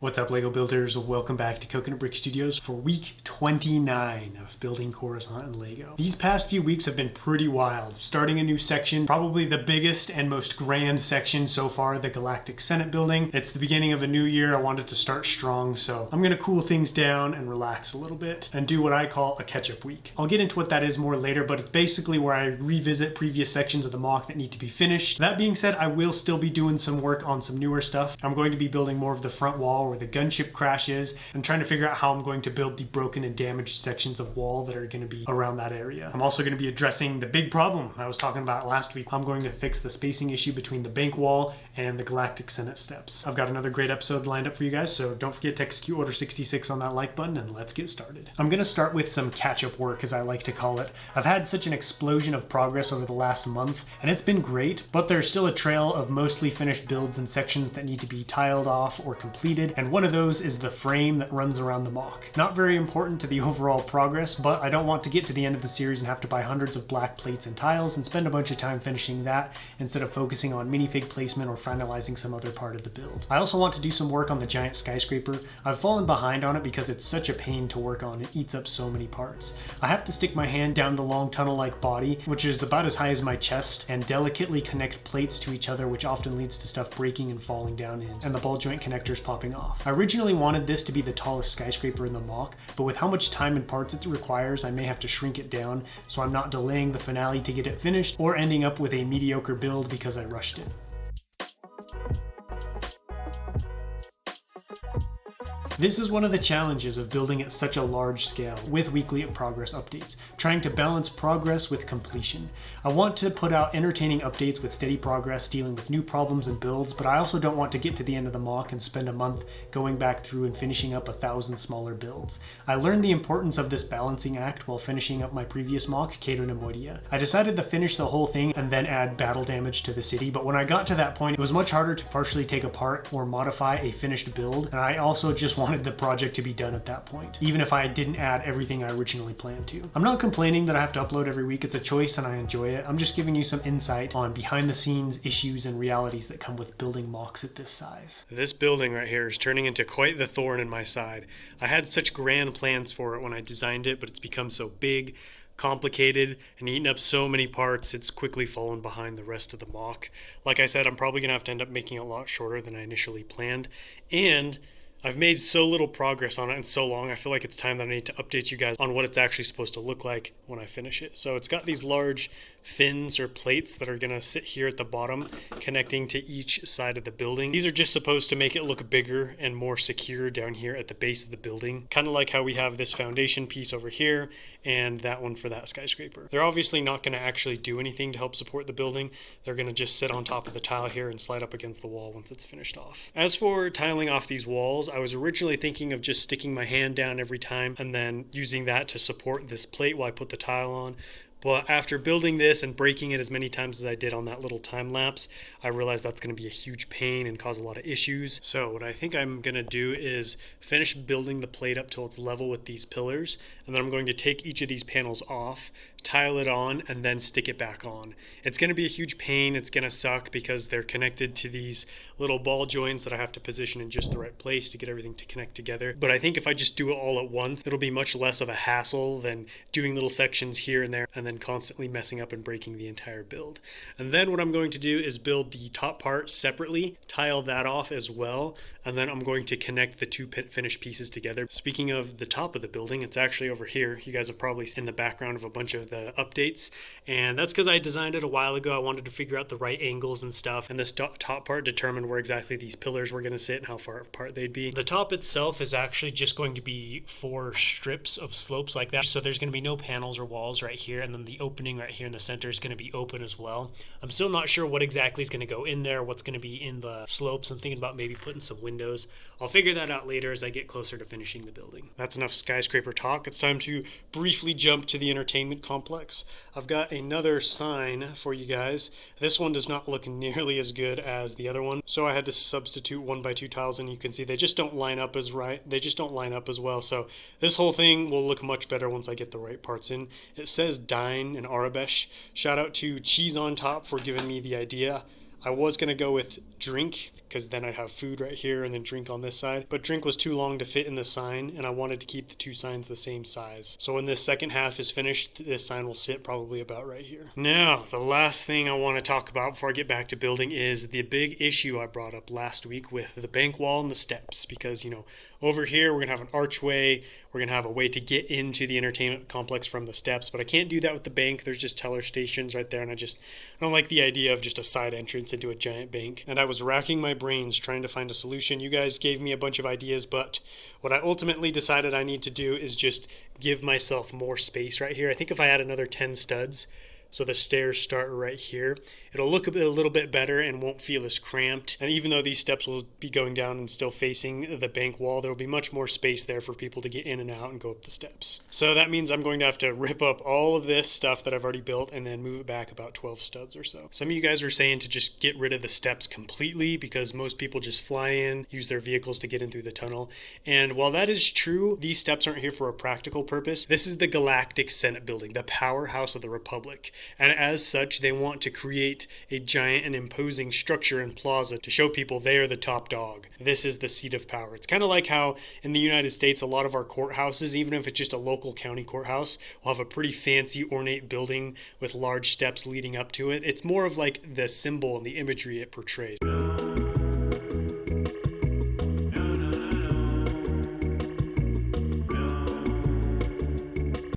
What's up, LEGO builders? Welcome back to Coconut Brick Studios for week 29 of building Coruscant in LEGO. These past few weeks have been pretty wild. Starting a new section, probably the biggest and most grand section so far, the Galactic Senate building. It's the beginning of a new year. I wanted to start strong, so I'm gonna cool things down and relax a little bit and do what I call a catch-up week. I'll get into what that is more later, but it's basically where I revisit previous sections of the mock that need to be finished. That being said, I will still be doing some work on some newer stuff. I'm going to be building more of the front wall where the gunship crash is, and trying to figure out how I'm going to build the broken and damaged sections of wall that are going to be around that area. I'm also going to be addressing the big problem I was talking about last week. I'm going to fix the spacing issue between the bank wall and the Galactic Senate steps. I've got another great episode lined up for you guys, so don't forget to execute Order 66 on that like button, and let's get started. I'm going to start with some catch-up work, as I like to call it. I've had such an explosion of progress over the last month, and it's been great, but there's still a trail of mostly finished builds and sections that need to be tiled off or completed, and one of those is the frame that runs around the mock. Not very important to the overall progress, but I don't want to get to the end of the series and have to buy hundreds of black plates and tiles and spend a bunch of time finishing that instead of focusing on minifig placement or finalizing some other part of the build. I also want to do some work on the giant skyscraper. I've fallen behind on it because it's such a pain to work on. It eats up so many parts. I have to stick my hand down the long tunnel-like body, which is about as high as my chest, and delicately connect plates to each other, which often leads to stuff breaking and falling down in, and the ball joint connectors popping off. I originally wanted this to be the tallest skyscraper in the mock, but with how much time and parts it requires, I may have to shrink it down so I'm not delaying the finale to get it finished or ending up with a mediocre build because I rushed it. This is one of the challenges of building at such a large scale with weekly progress updates, trying to balance progress with completion. I want to put out entertaining updates with steady progress, dealing with new problems and builds, but I also don't want to get to the end of the mock and spend a month going back through and finishing up 1,000 smaller builds. I learned the importance of this balancing act while finishing up my previous mock, Cato Nemoidia. I decided to finish the whole thing and then add battle damage to the city, but when I got to that point, it was much harder to partially take apart or modify a finished build, and I also just wanted the project to be done at that point, even if I didn't add everything I originally planned to. I'm not complaining that I have to upload every week. It's a choice and I enjoy it. I'm just giving you some insight on behind the scenes issues and realities that come with building mocks at this size. This building right here is turning into quite the thorn in my side. I had such grand plans for it when I designed it, but it's become so big, complicated, and eaten up so many parts, it's quickly fallen behind the rest of the mock. Like I said, I'm probably gonna have to end up making it a lot shorter than I initially planned, and I've made so little progress on it in so long, I feel like it's time that I need to update you guys on what it's actually supposed to look like when I finish it. So it's got these large fins or plates that are going to sit here at the bottom, connecting to each side of the building. These are just supposed to make it look bigger and more secure down here at the base of the building, kind of like how we have this foundation piece over here and that one for that skyscraper. They're obviously not going to actually do anything to help support the building. They're going to just sit on top of the tile here and slide up against the wall once it's finished off. As for tiling off these walls, I was originally thinking of just sticking my hand down every time and then using that to support this plate while I put the tile on. But after building this and breaking it as many times as I did on that little time lapse, I realized that's going to be a huge pain and cause a lot of issues. So what I think I'm going to do is finish building the plate up till it's level with these pillars, and then I'm going to take each of these panels off, tile it on, and then stick it back on. It's going to be a huge pain. It's going to suck because they're connected to these little ball joints that I have to position in just the right place to get everything to connect together. But I think if I just do it all at once, it'll be much less of a hassle than doing little sections here and there and then constantly messing up and breaking the entire build. And then what I'm going to do is build the top part separately, tile that off as well, and then I'm going to connect the two finished pieces together. Speaking of the top of the building, it's actually over here. You guys have probably seen the background of a bunch of the updates, and that's because I designed it a while ago. I wanted to figure out the right angles and stuff, and this top part determined where exactly these pillars were going to sit and how far apart they'd be. The top itself is actually just going to be 4 strips of slopes like that, so there's going to be no panels or walls right here, and then the opening right here in the center is going to be open as well. I'm still not sure what exactly is going to go in there, what's going to be in the slopes. I'm thinking about maybe putting some windows. I'll figure that out later as I get closer to finishing the building. That's enough skyscraper talk. It's time to briefly jump to the entertainment complex. I've got another sign for you guys. This one does not look nearly as good as the other one, so I had to substitute 1x2 tiles, and you can see they just don't line up as right. They just don't line up as well. So this whole thing will look much better once I get the right parts in. It says Dine in Arabesh. Shout out to Cheese on Top for giving me the idea. I was going to go with drink, because then I'd have food right here and then drink on this side. But drink was too long to fit in the sign, and I wanted to keep the two signs the same size. So when this second half is finished, this sign will sit probably about right here. Now, the last thing I want to talk about before I get back to building is the big issue I brought up last week with the bank wall and the steps. Because, over here we're going to have an archway. We're going to have a way to get into the entertainment complex from the steps, but I can't do that with the bank. There's just teller stations right there, and I don't like the idea of just a side entrance into a giant bank. And I was racking my brains trying to find a solution. You guys gave me a bunch of ideas, but what I ultimately decided I need to do is just give myself more space right here. I think if I add another 10 studs, so the stairs start right here, it'll look a little bit better and won't feel as cramped. And even though these steps will be going down and still facing the bank wall, there will be much more space there for people to get in and out and go up the steps. So that means I'm going to have to rip up all of this stuff that I've already built and then move it back about 12 studs or so. Some of you guys were saying to just get rid of the steps completely because most people just fly in, use their vehicles to get in through the tunnel. And while that is true, these steps aren't here for a practical purpose. This is the Galactic Senate building, the powerhouse of the Republic. And as such, they want to create a giant and imposing structure and plaza to show people they are the top dog. This is the seat of power. It's kind of like how in the United States, a lot of our courthouses, even if it's just a local county courthouse, will have a pretty fancy, ornate building with large steps leading up to it. It's more of like the symbol and the imagery it portrays.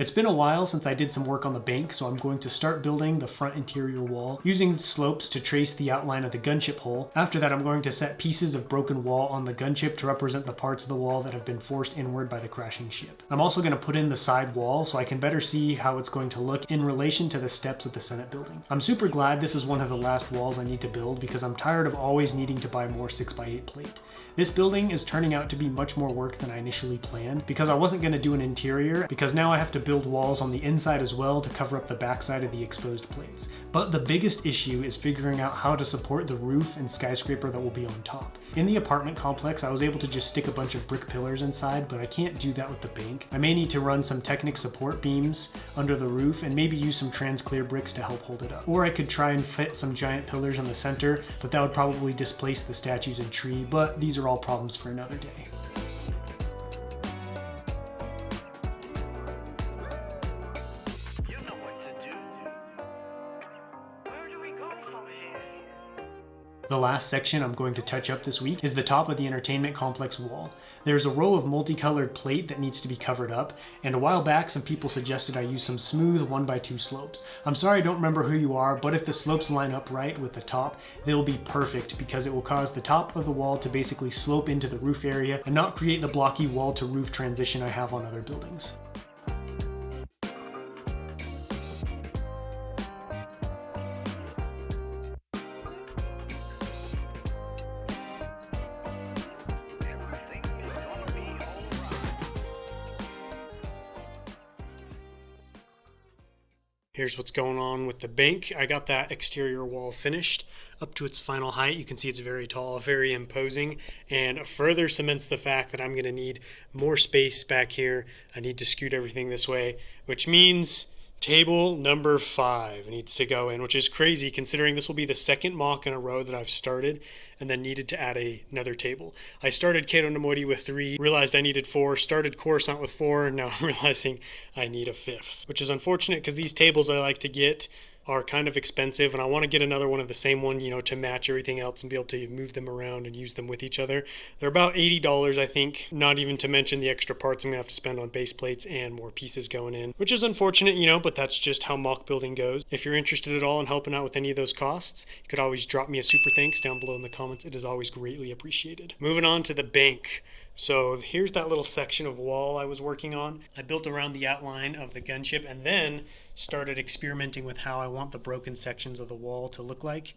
It's been a while since I did some work on the bank, so I'm going to start building the front interior wall, using slopes to trace the outline of the gunship hull. After that, I'm going to set pieces of broken wall on the gunship to represent the parts of the wall that have been forced inward by the crashing ship. I'm also going to put in the side wall so I can better see how it's going to look in relation to the steps of the Senate building. I'm super glad this is one of the last walls I need to build because I'm tired of always needing to buy more 6x8 plate. This building is turning out to be much more work than I initially planned because I wasn't going to do an interior, because now I have to build walls on the inside as well to cover up the backside of the exposed plates. But the biggest issue is figuring out how to support the roof and skyscraper that will be on top. In the apartment complex, I was able to just stick a bunch of brick pillars inside, but I can't do that with the bank. I may need to run some Technic support beams under the roof and maybe use some trans-clear bricks to help hold it up. Or I could try and fit some giant pillars in the center, but that would probably displace the statues and tree, but these are all problems for another day. The last section I'm going to touch up this week is the top of the entertainment complex wall. There's a row of multicolored plate that needs to be covered up, and a while back some people suggested I use some smooth 1x2 slopes. I'm sorry I don't remember who you are, but if the slopes line up right with the top, they'll be perfect because it will cause the top of the wall to basically slope into the roof area and not create the blocky wall to roof transition I have on other buildings. Here's what's going on with the bank. I got that exterior wall finished up to its final height. You can see it's very tall, very imposing, and further cements the fact that I'm going to need more space back here. I need to scoot everything this way, which means table number 5 needs to go in, which is crazy considering this will be the second mock in a row that I've started and then needed to add another table. I started Kato no Mori with 3, realized I needed 4, started Coruscant with 4, and now I'm realizing I need a 5th, which is unfortunate because these tables I like to get are kind of expensive, and I want to get another one of the same one, to match everything else and be able to move them around and use them with each other. They're about $80, I think, not even to mention the extra parts I'm going to have to spend on base plates and more pieces going in, which is unfortunate, but that's just how mock building goes. If you're interested at all in helping out with any of those costs, you could always drop me a super thanks down below in the comments. It is always greatly appreciated. Moving on to the bank. So here's that little section of wall I was working on. I built around the outline of the gunship and then started experimenting with how I want the broken sections of the wall to look like.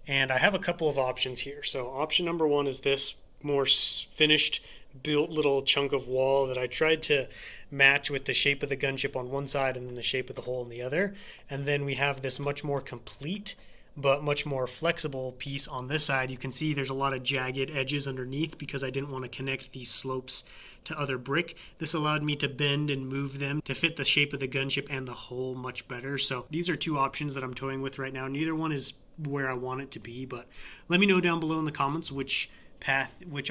And I have a couple of options here. So option number 1 is this more finished built little chunk of wall that I tried to match with the shape of the gunship on one side and then the shape of the hole on the other. And then we have this much more complete but much more flexible piece on this side. You can see there's a lot of jagged edges underneath because I didn't want to connect these slopes to other brick. This allowed me to bend and move them to fit the shape of the gunship and the hull much better. So these are two options that I'm toying with right now. Neither one is where I want it to be, but let me know down below in the comments which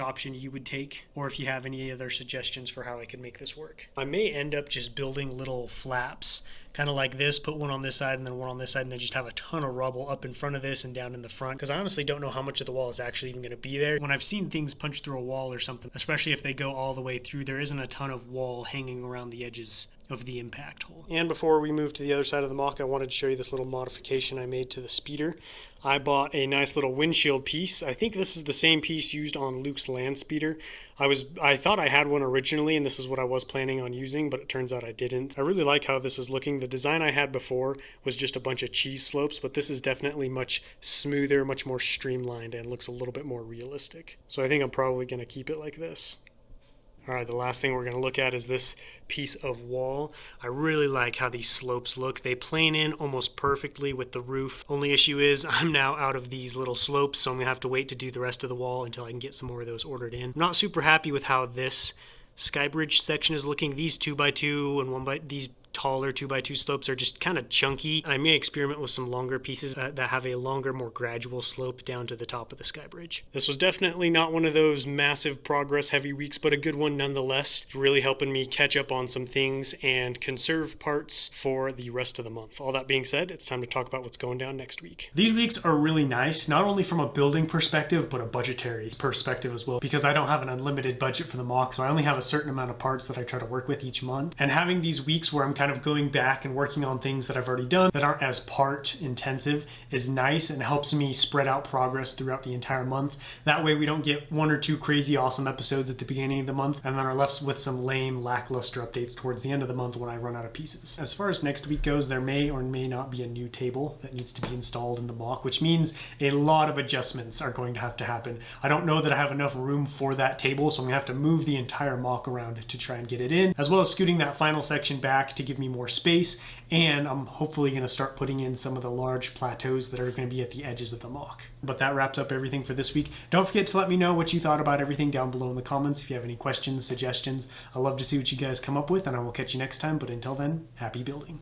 option you would take, or if you have any other suggestions for how I could make this work. I may end up just building little flaps, kind of like this, put one on this side and then one on this side, and then just have a ton of rubble up in front of this and down in the front, because I honestly don't know how much of the wall is actually even going to be there. When I've seen things punch through a wall or something, especially if they go all the way through, there isn't a ton of wall hanging around the edges of the impact hole. And before we move to the other side of the mock, I wanted to show you this little modification I made to the speeder. I bought a nice little windshield piece. I think this is the same piece used on Luke's land speeder. I thought I had one originally, and this is what I was planning on using, but it turns out I didn't. I really like how this is looking. The design I had before was just a bunch of cheese slopes, but this is definitely much smoother, much more streamlined, and looks a little bit more realistic. So I think I'm probably going to keep it like this. All right, the last thing we're going to look at is this piece of wall. I really like how these slopes look. They plane in almost perfectly with the roof. Only issue is I'm now out of these little slopes, so I'm going to have to wait to do the rest of the wall until I can get some more of those ordered in. I'm not super happy with how this skybridge section is looking. These 2x2 and these taller 2x2 slopes are just kind of chunky. I may experiment with some longer pieces that have a longer, more gradual slope down to the top of the skybridge. This was definitely not one of those massive progress heavy weeks, but a good one nonetheless. It's really helping me catch up on some things and conserve parts for the rest of the month. All that being said, it's time to talk about what's going down next week. These weeks are really nice, not only from a building perspective, but a budgetary perspective as well, because I don't have an unlimited budget for the mock, so I only have a certain amount of parts that I try to work with each month. And having these weeks where I'm kind of going back and working on things that I've already done that aren't as part intensive is nice and helps me spread out progress throughout the entire month. That way we don't get one or two crazy awesome episodes at the beginning of the month and then are left with some lame lackluster updates towards the end of the month when I run out of pieces. As far as next week goes, there may or may not be a new table that needs to be installed in the mock, which means a lot of adjustments are going to have to happen. I don't know that I have enough room for that table, so I'm gonna have to move the entire mock around to try and get it in, as well as scooting that final section back to give me more space, and I'm hopefully going to start putting in some of the large plateaus that are going to be at the edges of the mock. But that wraps up everything for this week. Don't forget to let me know what you thought about everything down below in the comments. If you have any questions, suggestions, I'd love to see what you guys come up with, and I will catch you next time. But until then, happy building.